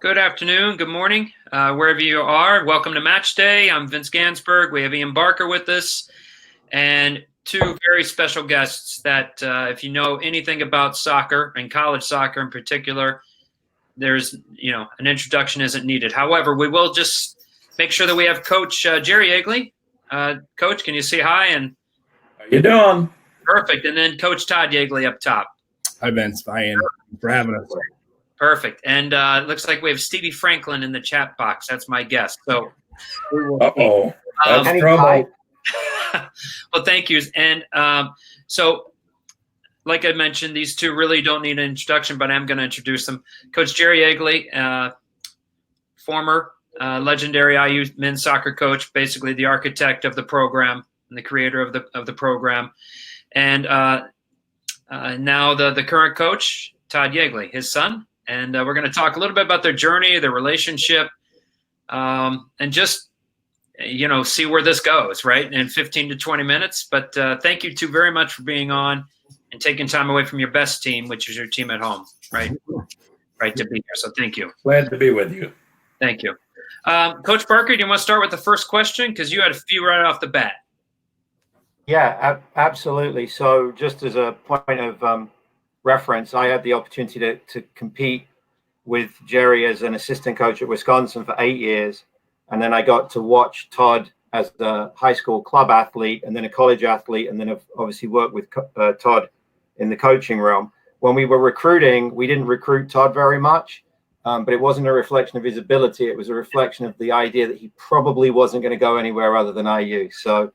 Good afternoon, good morning, wherever you are. Welcome to Match Day. I'm Vince Gansberg. We have Ian Barker with us and two very special guests that if you know anything about soccer and college soccer in particular, there's, an introduction isn't needed. However, we will just make sure that we have Coach Jerry Yeagley. Coach, can you say hi? And how you doing? Perfect. And then Coach Todd Yeagley up top. Hi, Vince. Hi, Ian. Thanks for having us. Perfect. And it looks like we have Stevie Franklin in the chat box. That's my guess. So, uh-oh. That's trouble. Well, thank you. And so, like I mentioned, these two really don't need an introduction, but I'm going to introduce them. Coach Jerry Yeagley, former legendary IU men's soccer coach, basically the architect of the program and the creator of the program. And now the current coach, Todd Yeagley, his son. And we're going to talk a little bit about their journey, their relationship, and just, see where this goes, right, in 15 to 20 minutes. But thank you two very much for being on and taking time away from your best team, which is your team at home, right, to be here. So thank you. Glad to be with you. Thank you. Coach Barker, do you want to start with the first question? Because you had a few right off the bat. Yeah, absolutely. So just as a point of reference, I had the opportunity to compete with Jerry as an assistant coach at Wisconsin for 8 years. And then I got to watch Todd as the high school club athlete and then a college athlete. And then I've obviously worked with Todd in the coaching realm. When we were recruiting, we didn't recruit Todd very much, but it wasn't a reflection of his ability. It was a reflection of the idea that he probably wasn't going to go anywhere other than IU. So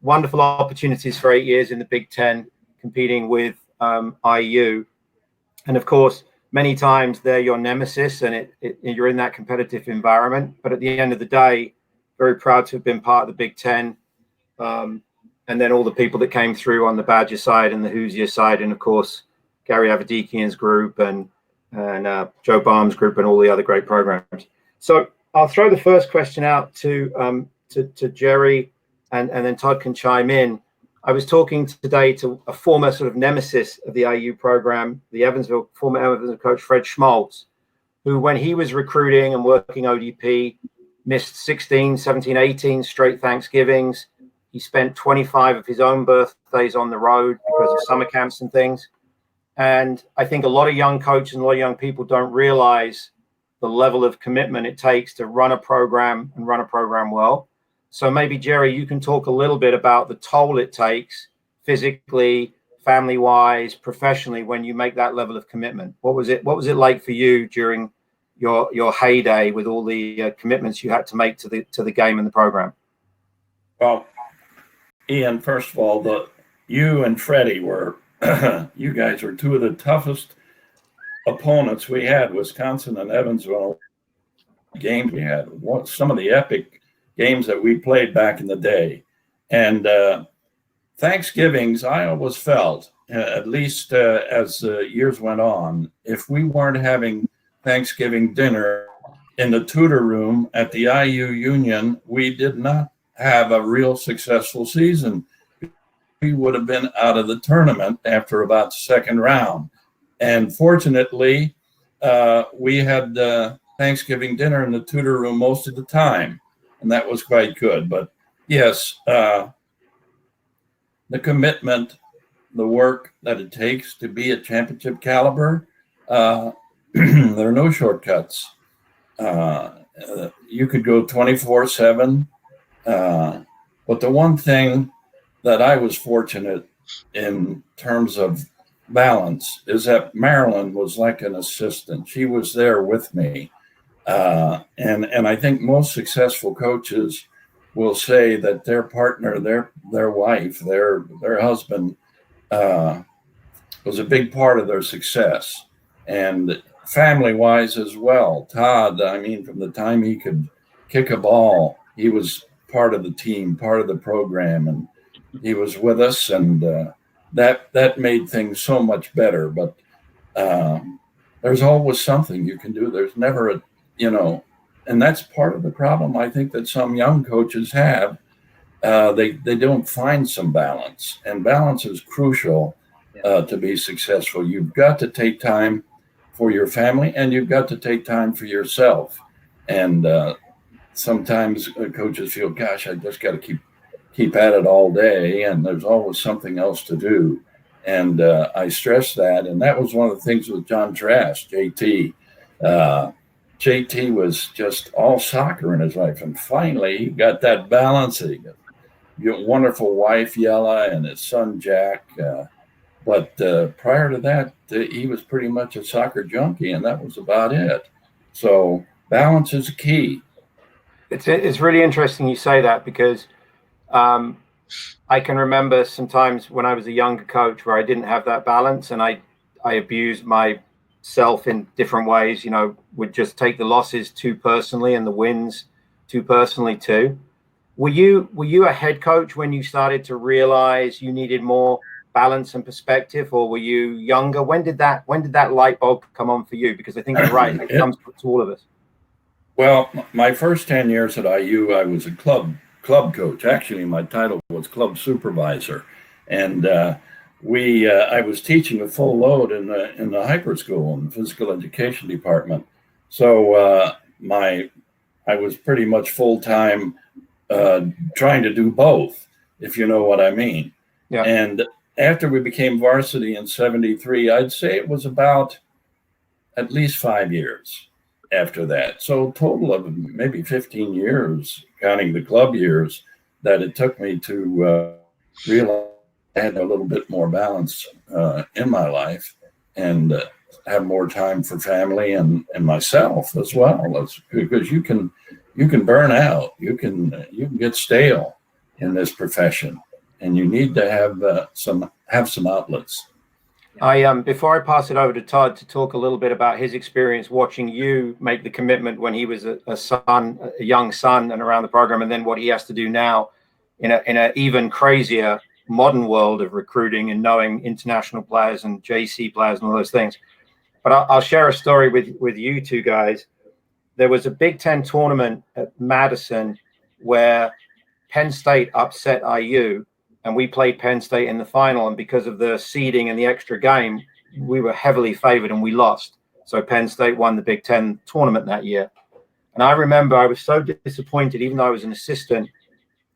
wonderful opportunities for 8 years in the Big Ten, competing with IU, and of course many times they're your nemesis and you're in that competitive environment, but at the end of the day, very proud to have been part of the Big Ten, and then all the people that came through on the Badger side and the Hoosier side, and of course Gary Avedikian's group and Joe Baum's group and all the other great programs. So I'll throw the first question out to Jerry, and then Todd can chime in. I was talking today to a former sort of nemesis of the IU program, the former Evansville coach, Fred Schmaltz, who when he was recruiting and working ODP, missed 16, 17, 18 straight Thanksgivings. He spent 25 of his own birthdays on the road because of summer camps and things. And I think a lot of young coaches and a lot of young people don't realize the level of commitment it takes to run a program and run a program well. So maybe, Jerry, you can talk a little bit about the toll it takes physically, family-wise, professionally when you make that level of commitment. What was it like for you during your heyday with all the commitments you had to make to the game and the program? Well, Ian, first of all, you and Freddie were you guys were two of the toughest opponents we had. Wisconsin and Evansville games we had. Some of the epic games that we played back in the day. And Thanksgivings, I always felt, at least as years went on, if we weren't having Thanksgiving dinner in the tutor room at the IU Union, we did not have a real successful season. We would have been out of the tournament after about the second round. And fortunately, we had Thanksgiving dinner in the tutor room most of the time. And that was quite good. But yes, the commitment, the work that it takes to be at championship caliber, there are no shortcuts. You could go 24/7. But the one thing that I was fortunate in terms of balance is that Marilyn was like an assistant. She was there with me. And I think most successful coaches will say that their partner, their wife, their husband was a big part of their success, and family-wise as well. Todd, I mean, from the time he could kick a ball, he was part of the team, part of the program, and he was with us, and that made things so much better. But there's always something you can do. There's never and that's part of the problem I think that some young coaches have. They don't find some balance, and balance is crucial to be successful. You've got to take time for your family, and you've got to take time for yourself. And sometimes coaches feel, gosh, I just got to keep at it all day, and there's always something else to do. And I stress that. And that was one of the things with John Trask, JT. JT was just all soccer in his life. And finally, he got that balance. He got a wonderful wife, Yella, and his son, Jack. But prior to that, he was pretty much a soccer junkie, and that was about it. So balance is key. It's really interesting you say that, because I can remember sometimes when I was a younger coach where I didn't have that balance, and I abused myself in different ways, would just take the losses too personally and the wins too personally too. Were you a head coach when you started to realize you needed more balance and perspective, or were you younger? When did that light bulb come on for you? Because I think you're right, it comes to all of us. Well, my first 10 years at IU, I was a club coach. Actually, my title was club supervisor, and I was teaching a full load in the hyper school in the physical education department. So I was pretty much full time trying to do both, if you know what I mean. Yeah. And after we became varsity in '73, I'd say it was about at least 5 years after that. So a total of maybe 15 years, counting the club years, that it took me to realize I had a little bit more balance in my life, and have more time for family and myself as well. Because you can burn out, you can get stale in this profession, and you need to have some outlets. Before I pass it over to Todd to talk a little bit about his experience watching you make the commitment when he was a young son and around the program, and then what he has to do now in an even crazier modern world of recruiting and knowing international players and JC players and all those things. But I'll share a story with you two guys. There was a Big Ten tournament at Madison where Penn State upset IU, and we played Penn State in the final. And because of the seeding and the extra game, we were heavily favored and we lost. So Penn State won the Big Ten tournament that year. And I remember I was so disappointed, even though I was an assistant.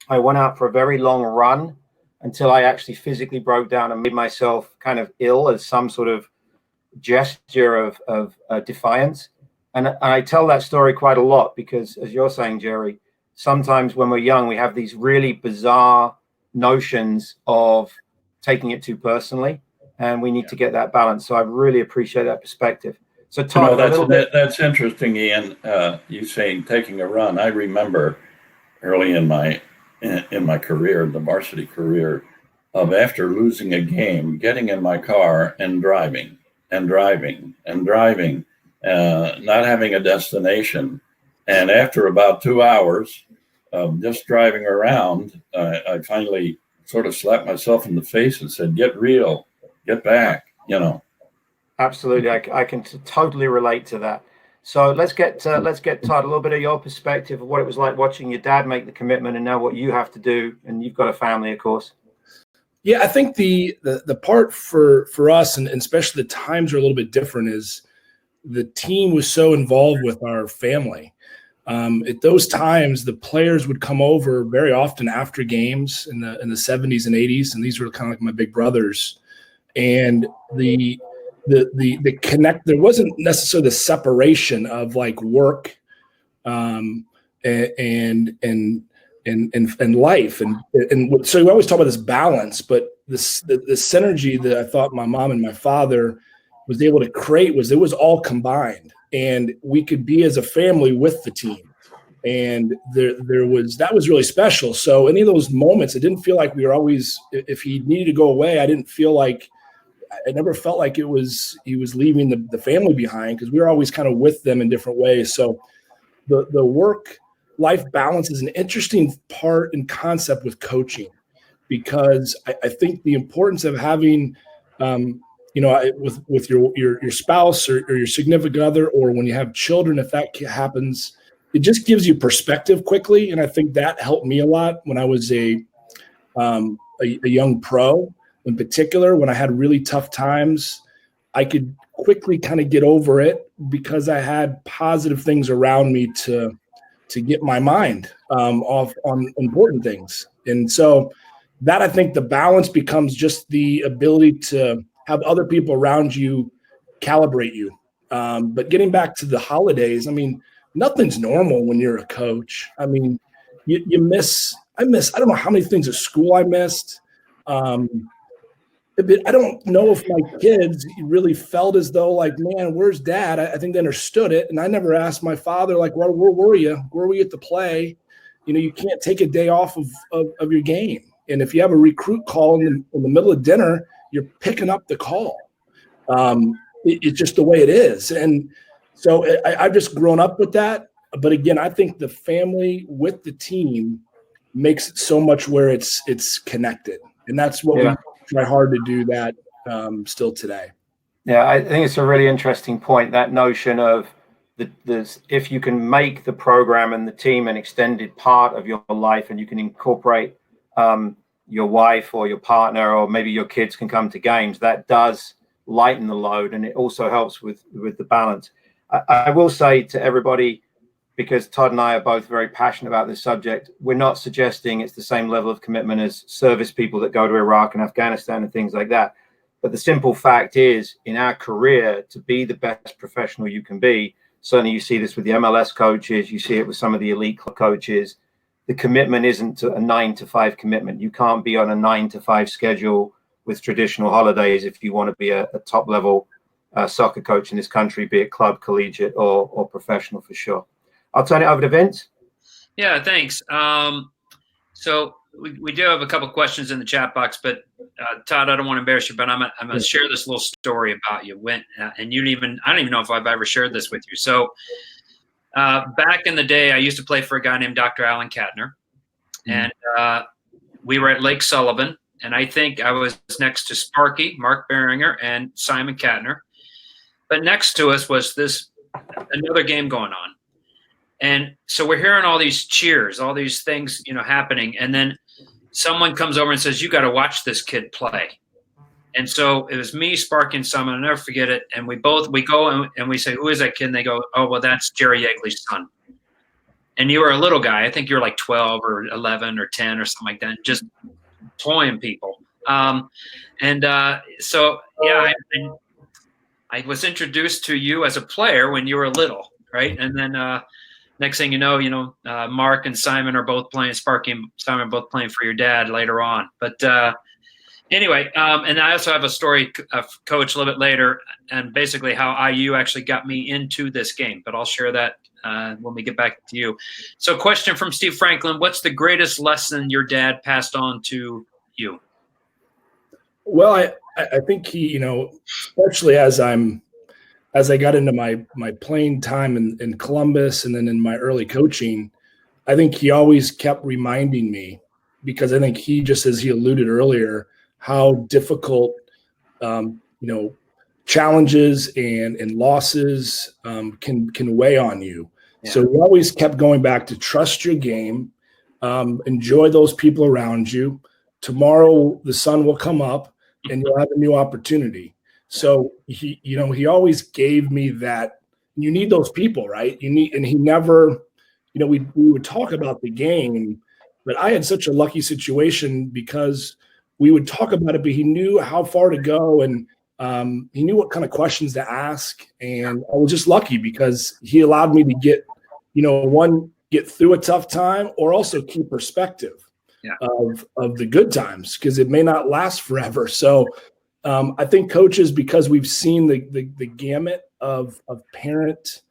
I went out for a very long run until I actually physically broke down and made myself kind of ill as some sort of gesture of defiance. And I tell that story quite a lot because, as you're saying, Jerry, sometimes when we're young, we have these really bizarre notions of taking it too personally, and we need to get that balance. So I really appreciate that perspective. So Todd, that's interesting, Ian. You saying taking a run. I remember early in my career, the varsity career, of after losing a game, getting in my car and driving, not having a destination. And after about 2 hours of just driving around, I finally sort of slapped myself in the face and said, "Get real, get back," Absolutely. I can totally relate to that. So let's get Todd, a little bit of your perspective of what it was like watching your dad make the commitment and now what you have to do. And you've got a family, of course. Yeah, I think the part for us, and especially the times are a little bit different, is the team was so involved with our family. At those times, the players would come over very often after games in the 70s and 80s, and these were kind of like my big brothers. And the connect, there wasn't necessarily the separation of like work and life, and so we always talk about this balance, but the synergy that I thought my mom and my father was able to create it was all combined, and we could be as a family with the team, and that was really special. So any of those moments, it didn't feel like we were always, if he needed to go away, I never felt like he was leaving the family behind, because we were always kind of with them in different ways. So the work-life balance is an interesting part and concept with coaching, because I think the importance of having, with your spouse or your significant other, or when you have children, if that happens, it just gives you perspective quickly. And I think that helped me a lot when I was a young pro. In particular, when I had really tough times, I could quickly kind of get over it because I had positive things around me to get my mind off on important things. And so that, I think, the balance becomes just the ability to have other people around you calibrate you. But getting back to the holidays, I mean, nothing's normal when you're a coach. I mean, I miss, I don't know how many things at school I missed. I don't know if my kids really felt as though, like, man, where's dad? I think they understood it. And I never asked my father, like, where were you? Where were you at the play? You know, you can't take a day off of your game. And if you have a recruit call in the middle of dinner, you're picking up the call. It's just the way it is. And so I've just grown up with that. But again, I think the family with the team makes it so much where it's connected. And that's what we try hard to do that still today. Yeah, I think it's a really interesting point, that notion of if you can make the program and the team an extended part of your life, and you can incorporate your wife or your partner, or maybe your kids can come to games, that does lighten the load, and it also helps with the balance. I will say to everybody, because Todd and I are both very passionate about this subject, we're not suggesting it's the same level of commitment as service people that go to Iraq and Afghanistan and things like that. But the simple fact is, in our career, to be the best professional you can be, certainly you see this with the MLS coaches, you see it with some of the elite coaches, the commitment isn't to a 9-to-5 commitment. You can't be on a 9-to-5 schedule with traditional holidays if you want to be a top level soccer coach in this country, be it club, collegiate, or professional, for sure. I'll turn it over to Vince. Yeah, thanks. So we do have a couple questions in the chat box, but Todd, I don't want to embarrass you, but I'm going to share this little story about you. And I don't even know if I've ever shared this with you. So back in the day, I used to play for a guy named Dr. Alan Katner, and we were at Lake Sullivan, and I think I was next to Sparky, Mark Beringer, and Simon Katner. But next to us was another game going on. And so we're hearing all these cheers, all these things, happening. And then someone comes over and says, "You got to watch this kid play." And so it was me, Sparky, and Simon. I'll never forget it. And we go and we say, "Who is that kid?" And they go, "Oh, well, that's Jerry Yeagley's son." And you were a little guy. I think you were like 12 or 11 or 10 or something like that, just toying people. So, yeah, I was introduced to you as a player when you were little, right? And then next thing you know, Mark and Simon are both playing. Sparky and Simon are both playing for your dad later on. But anyway, and I also have a story, Coach, a little bit later, and basically how IU actually got me into this game. But I'll share that when we get back to you. So, question from Steve Franklin: what's the greatest lesson your dad passed on to you? Well, I think he, especially as I got into my playing time in Columbus and then in my early coaching, I think he always kept reminding me, because I think he, just as he alluded earlier, how difficult, challenges and losses can weigh on you. Yeah. So we always kept going back to trust your game, enjoy those people around you. Tomorrow the sun will come up and you'll have a new opportunity. So he always gave me that. You need those people, right? And he never, we would talk about the game, but I had such a lucky situation because we would talk about it, but he knew how far to go, and he knew what kind of questions to ask. And I was just lucky because he allowed me to get through a tough time, or also keep perspective of the good times, because it may not last forever. So I think coaches, because we've seen the gamut of parent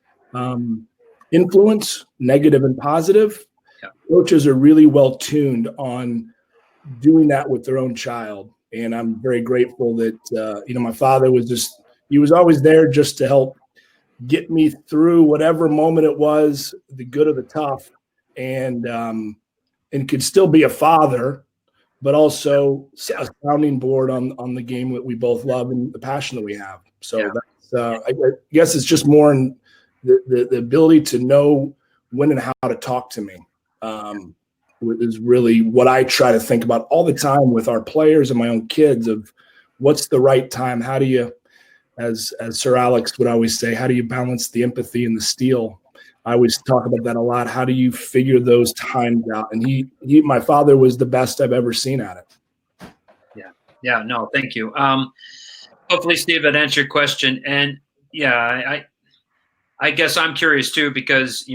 influence, negative and positive, coaches are really well tuned on doing that with their own child. And I'm very grateful that, my father he was always there just to help get me through whatever moment it was, the good or the tough, and could still be a father, but also a sounding board on the game that we both love and the passion that we have. So that's, I guess it's just more in the ability to know when and how to talk to me is really what I try to think about all the time with our players and my own kids, of what's the right time. How do you as Sir Alex would always say, how do you balance the empathy and the steel? I always talk about that a lot. How do you figure those times out? And my father was the best I've ever seen at it. Yeah. No, thank you. Hopefully, Steve, that answered your question. And yeah, I guess I'm curious too, because,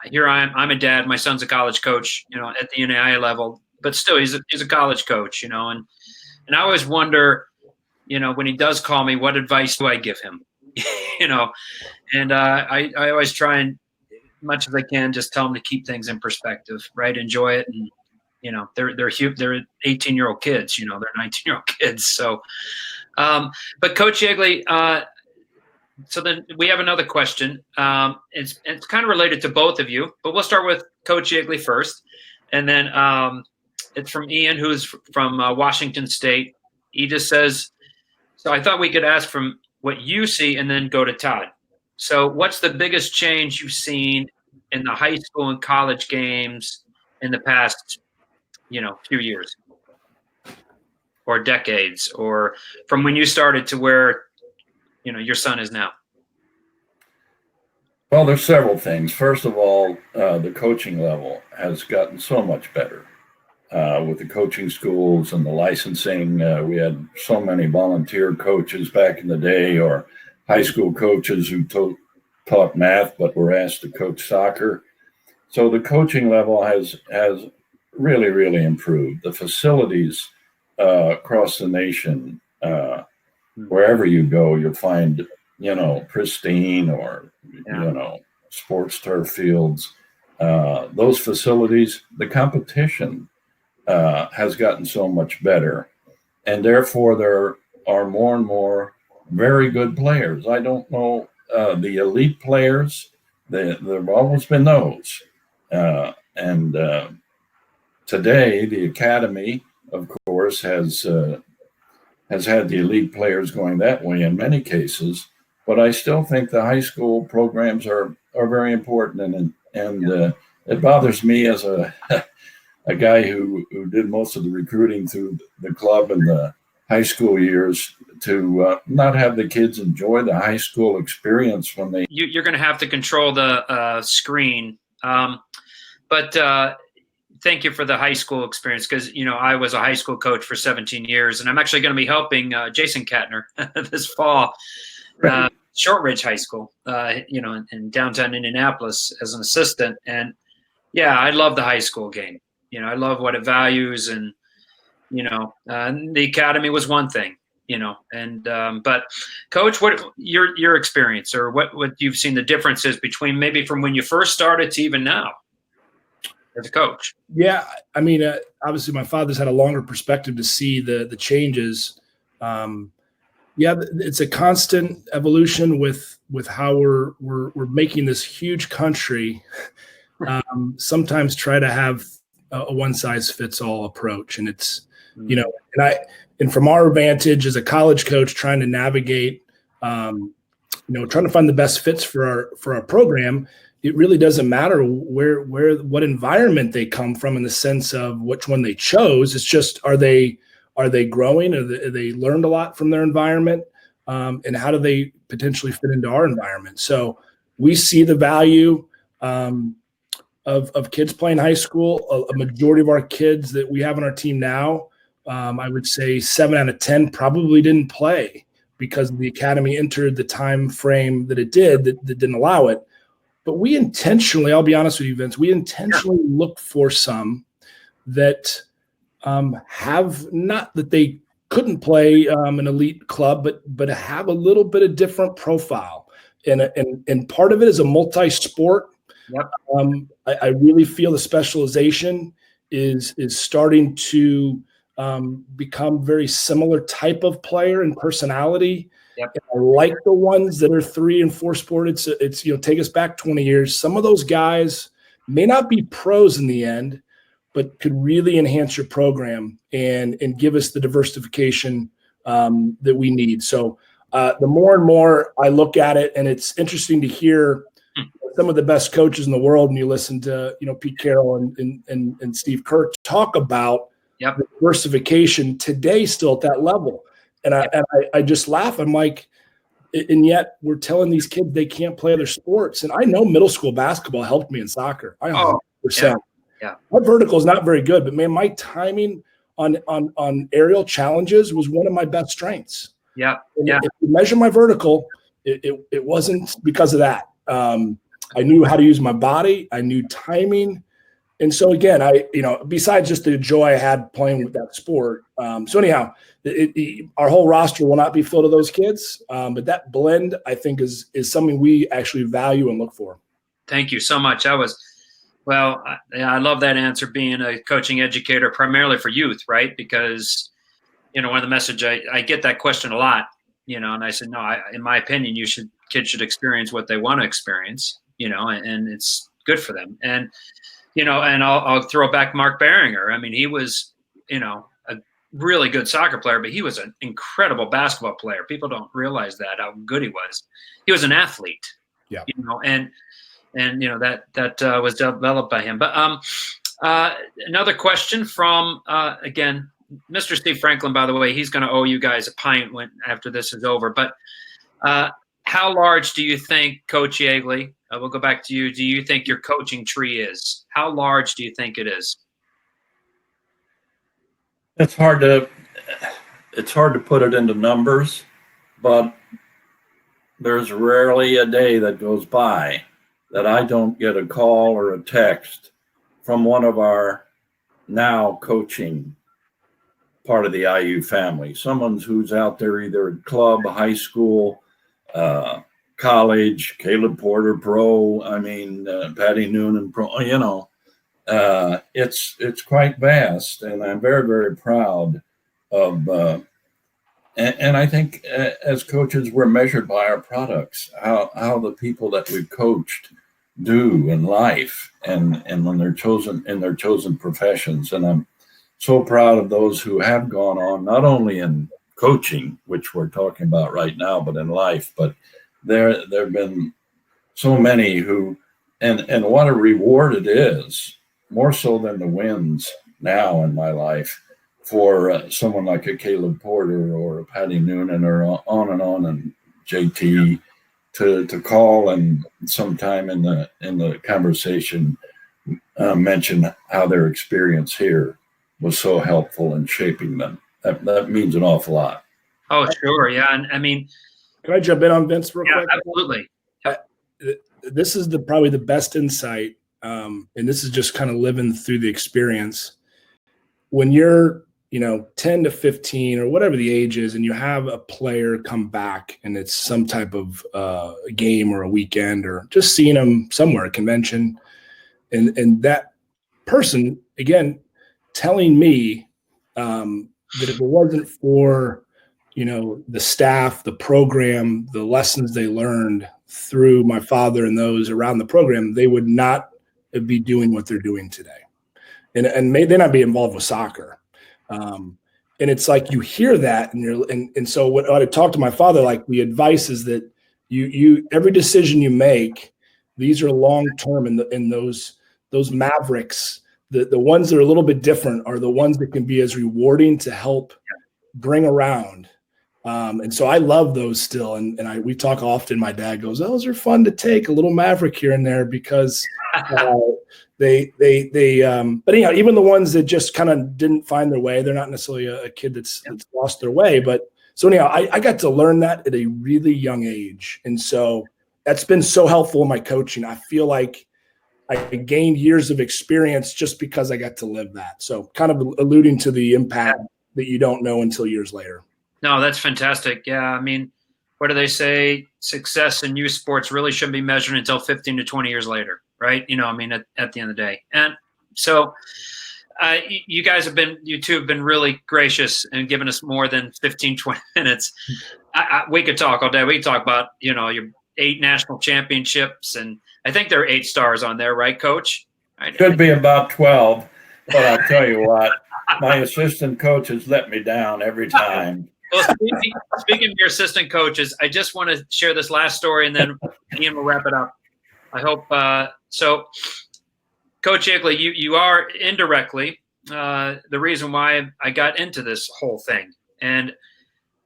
here I'm a dad, my son's a college coach, at the NAIA level, but still he's a college coach, and I always wonder, when he does call me, what advice do I give him? And I always try and, much as I can, just tell him to keep things in perspective, right? Enjoy it. And, they're 18-year-old kids, they're 19-year-old kids. So, but Coach Yeagley, so then we have another question. It's kind of related to both of you, but we'll start with Coach Yeagley first. And then it's from Ian, who's from Washington State. He just says, so I thought we could ask from what you see and then go to Todd. So what's the biggest change you've seen in the high school and college games in the past, few years or decades, or from when you started to where, your son is now? Well, there's several things. First of all, the coaching level has gotten so much better with the coaching schools and the licensing. We had so many volunteer coaches back in the day, or high school coaches who taught math but were asked to coach soccer. So the coaching level has really, really improved. The facilities across the nation, wherever you go, you'll find, pristine or, sports turf fields. Those facilities, the competition has gotten so much better. And therefore, there are more and more very good players. I don't know the elite players. There have always been those. And today, the academy, of course, has had the elite players going that way in many cases. But I still think the high school programs are very important. And it bothers me as a guy who did most of the recruiting through the club in the high school years to not have the kids enjoy the high school experience when they. You're going to have to control the screen. But thank you for the high school experience, because, I was a high school coach for 17 years, and I'm actually going to be helping Jason Katner this fall, Shortridge High School, in downtown Indianapolis as an assistant. And yeah, I love the high school game. I love what it values, and, the academy was one thing, but Coach, what your experience, or what you've seen the differences between maybe from when you first started to even now as a coach? Yeah, I mean, obviously my father's had a longer perspective to see the changes. It's a constant evolution with how we're making this huge country. Sometimes try to have a one size fits all approach, and it's and from our vantage as a college coach, trying to navigate, trying to find the best fits for our program. It really doesn't matter what environment they come from in the sense of which one they chose. It's just, are they growing? Are they learned a lot from their environment? And how do they potentially fit into our environment? So we see the value of kids playing high school. A majority of our kids that we have on our team now, I would say 7 out of 10 probably didn't play because the academy entered the time frame that it did that didn't allow it. But we intentionally, I'll be honest with you, Vince, we intentionally look for some that have, not that they couldn't play an elite club, but have a little bit of different profile. And part of it is a multi-sport. Yep. I really feel the specialization is starting to become very similar type of player and personality. Yep. I like the ones that are 3 and 4 sport. It's take us back 20 years. Some of those guys may not be pros in the end, but could really enhance your program and give us the diversification that we need. So the more and more I look at it, and it's interesting to hear some of the best coaches in the world, and you listen to Pete Carroll and Steve Kerr talk about the diversification today still at that level. And I just laugh. I'm like, And yet we're telling these kids they can't play other sports. And I know middle school basketball helped me in soccer. I 100%. Yeah. My vertical is not very good, but man, my timing on aerial challenges was one of my best strengths. Yeah. And if you measure my vertical, it wasn't because of that. I knew how to use my body. I knew timing. And so again, besides just the joy I had playing with that sport. So anyhow, our whole roster will not be filled with those kids. But that blend, I think, is something we actually value and look for. Thank you so much. I love that answer, being a coaching educator primarily for youth, right? Because, one of the message I get that question a lot, and I said, no, in my opinion, kids should experience what they want to experience, and it's good for them. And, and I'll throw back Mark Behringer. I mean, he was, a really good soccer player, but he was an incredible basketball player. People don't realize how good he was. He was an athlete, and that was developed by him. But another question from, again, Mr. Steve Franklin, by the way, he's going to owe you guys a pint after this is over. But how large do you think, Coach Yeagley, we'll go back to you, do you think your coaching tree is? How large do you think it is? It's hard to put it into numbers, but there's rarely a day that goes by that I don't get a call or a text from one of our now coaching part of the IU family, someone who's out there either at club, high school, college, Caleb Porter pro, Patty Noonan pro, it's quite vast, and I'm very, very proud of, and I think as coaches, we're measured by our products, how the people that we've coached do in life and when they're chosen in their chosen professions. And I'm so proud of those who have gone on, not only in coaching, which we're talking about right now, but in life. But there have been so many who, and what a reward it is, more so than the wins now in my life, for someone like a Caleb Porter or a Patty Noonan or on and JT to call and sometime in the conversation mention how their experience here was so helpful in shaping them. That means an awful lot. Oh, sure. Yeah. And can I jump in on Vince real quick? Absolutely. This is probably the best insight. And this is just kind of living through the experience. When you're, 10 to 15 or whatever the age is, and you have a player come back and it's some type of game or a weekend or just seeing them somewhere, a convention, and that person, again, telling me that if it wasn't for, the staff, the program, the lessons they learned through my father and those around the program, they would not be doing what they're doing today. And may they not be involved with soccer. And it's like you hear that and so what I talk to my father, like the advice is that you every decision you make, these are long term, and those mavericks, the ones that are a little bit different are the ones that can be as rewarding to help bring around. And so I love those still. And we talk often, my dad goes, those are fun to take, a little maverick here and there, because but even the ones that just kind of didn't find their way, they're not necessarily a kid that's lost their way. But so anyhow, I got to learn that at a really young age. And so that's been so helpful in my coaching. I feel like I gained years of experience just because I got to live that. So kind of alluding to the impact that you don't know until years later. No, that's fantastic. Yeah. What do they say? Success in youth sports really shouldn't be measured until 15 to 20 years later. Right. At the end of the day. And so you two have been really gracious and given us more than 15, 20 minutes. We could talk all day. We could talk about, your 8 national championships. And I think there are 8 stars on there, right, Coach? Could be about 12, but I'll tell you what, my assistant coaches let me down every time. Well, speaking of your assistant coaches, I just want to share this last story, and then Ian will wrap it up. I hope so. Coach Yeagley, you are indirectly the reason why I got into this whole thing. And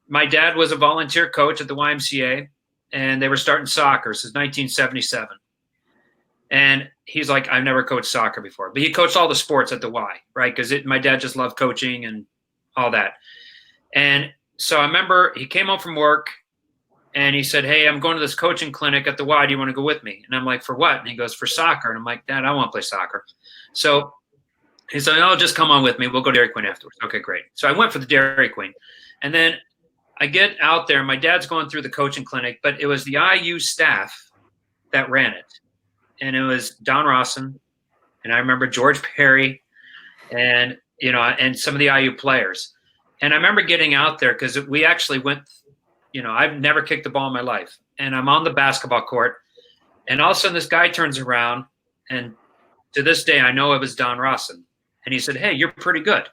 my dad was a volunteer coach at the YMCA, and they were starting soccer. This is 1977. And he's like, I've never coached soccer before, but he coached all the sports at the Y, right? Because my dad just loved coaching and all that. And so I remember he came home from work and he said, hey, I'm going to this coaching clinic at the Y. Do you want to go with me? And I'm like, for what? And he goes, for soccer. And I'm like, Dad, I want to play soccer. So he said, oh, just come on with me. We'll go to Dairy Queen afterwards. Okay, great. So I went for the Dairy Queen. And then I get out there. My dad's going through the coaching clinic, but it was the IU staff that ran it. And it was Don Rawson, and I remember George Perry, and and some of the IU players. And I remember getting out there because we actually went. I've never kicked the ball in my life, and I'm on the basketball court, and all of a sudden this guy turns around, and to this day I know it was Don Rawson, and he said, "Hey, you're pretty good."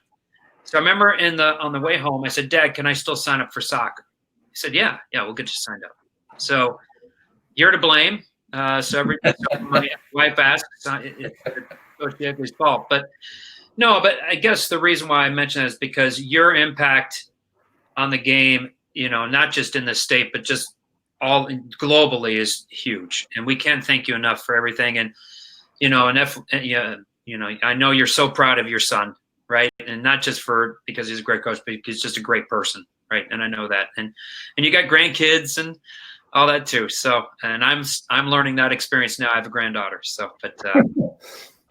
So I remember on the way home, I said, "Dad, can I still sign up for soccer?" He said, "Yeah, we'll get you signed up." So you're to blame. So my wife asks, it's Coach Yeagley's fault. But I guess the reason why I mention that is because your impact on the game, not just in the state, but just all globally is huge. And we can't thank you enough for everything. And, I know you're so proud of your son, right? And not just because he's a great coach, but he's just a great person, right? And I know that. And you got grandkids and all that too. So, and I'm learning that experience now. I have a granddaughter. So, but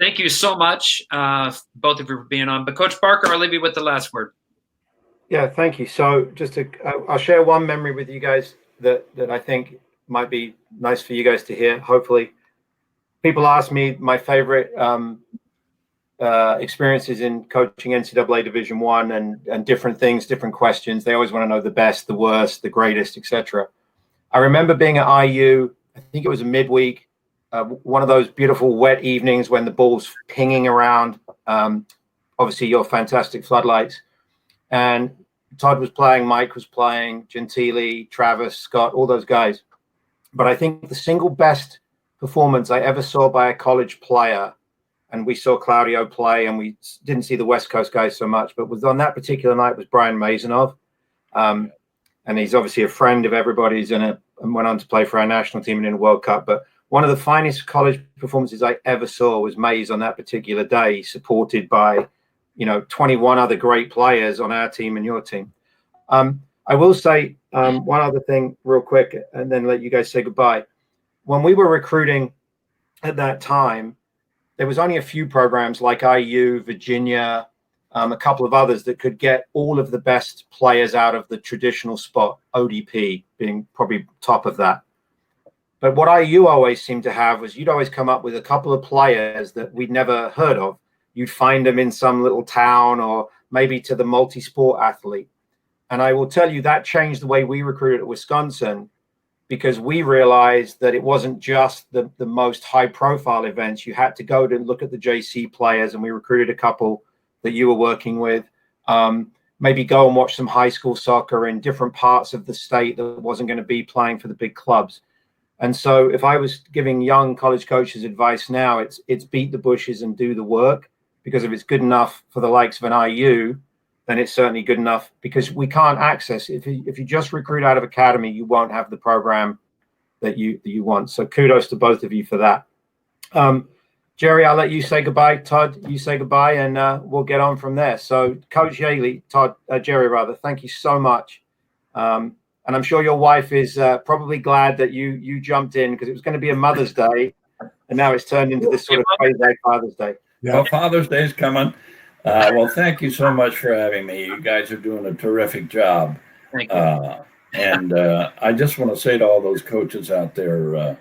thank you so much, both of you for being on. But Coach Barker, I'll leave you with the last word. Yeah, thank you. So I'll share one memory with you guys that I think might be nice for you guys to hear. Hopefully, people ask me my favorite experiences in coaching NCAA Division I and different things, different questions. They always want to know the best, the worst, the greatest, etc. I remember being at IU, I think it was a midweek, one of those beautiful wet evenings when the ball's pinging around, obviously your fantastic floodlights. And Todd was playing, Mike was playing, Gentili, Travis, Scott, all those guys. But I think the single best performance I ever saw by a college player, and we saw Claudio play, and we didn't see the West Coast guys so much, but was on that particular night was Brian Mazanov. And he's obviously a friend of everybody's and went on to play for our national team and in the World Cup. But one of the finest college performances I ever saw was Mays on that particular day, supported by, 21 other great players on our team and your team. I will say one other thing real quick and then let you guys say goodbye. When we were recruiting at that time, there was only a few programs like IU, Virginia, a couple of others that could get all of the best players out of the traditional spot, ODP being probably top of that. But what IU always seemed to have was you'd always come up with a couple of players that we'd never heard of. You'd find them in some little town or maybe to the multi-sport athlete. And I will tell you that changed the way we recruited at Wisconsin, because we realized that it wasn't just the most high-profile events. You had to go to look at the JC players, and we recruited a couple that you were working with, maybe go and watch some high school soccer in different parts of the state that wasn't going to be playing for the big clubs. And so if I was giving young college coaches advice now, it's beat the bushes and do the work, because if it's good enough for the likes of an IU, then it's certainly good enough, because we can't access it. If you just recruit out of academy, you won't have the program that you want. So kudos to both of you for that. Jerry, I'll let you say goodbye. Todd, you say goodbye, and we'll get on from there. So, Coach Yeagley, Jerry, thank you so much. And I'm sure your wife is probably glad that you jumped in, because it was going to be a Mother's Day, and now it's turned into this sort of crazy Father's Day. Yeah. Well, Father's Day is coming. Well, thank you so much for having me. You guys are doing a terrific job. Thank you. And I just want to say to all those coaches out there,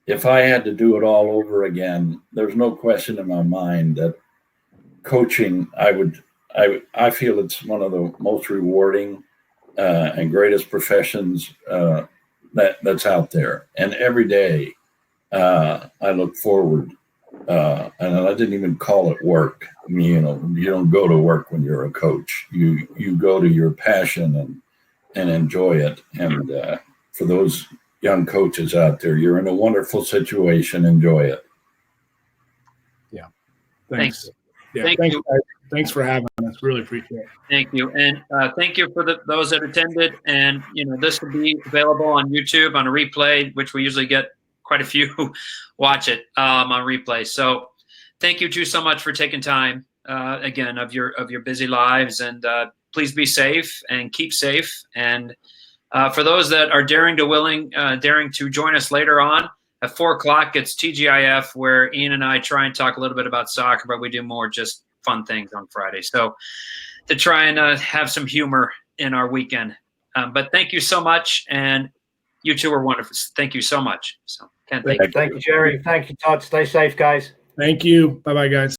if I had to do it all over again, there's no question in my mind that coaching, I feel it's one of the most rewarding and greatest professions that's out there. And every day I look forward, and I didn't even call it work. I mean, you don't go to work when you're a coach. You go to your passion and enjoy it. And for those young coaches out there, you're in a wonderful situation. Enjoy it. Yeah. Thanks. Yeah. Thank Thanks, you. guys. Thanks for having us. Really appreciate it. Thank you. And thank you for those that attended. And, this will be available on YouTube on a replay, which we usually get quite a few watch it on replay. So thank you two so much for taking time, again, of your busy lives. And please be safe and keep safe. And for those that are daring to join us later on, at 4:00, it's TGIF, where Ian and I try and talk a little bit about soccer, but we do more just fun things on Friday. So to try and have some humor in our weekend. But thank you so much. And you two are wonderful. Thank you so much. So, Ken, thank you. Thank you, Jerry. Thank you, Todd. Stay safe, guys. Thank you. Bye-bye, guys.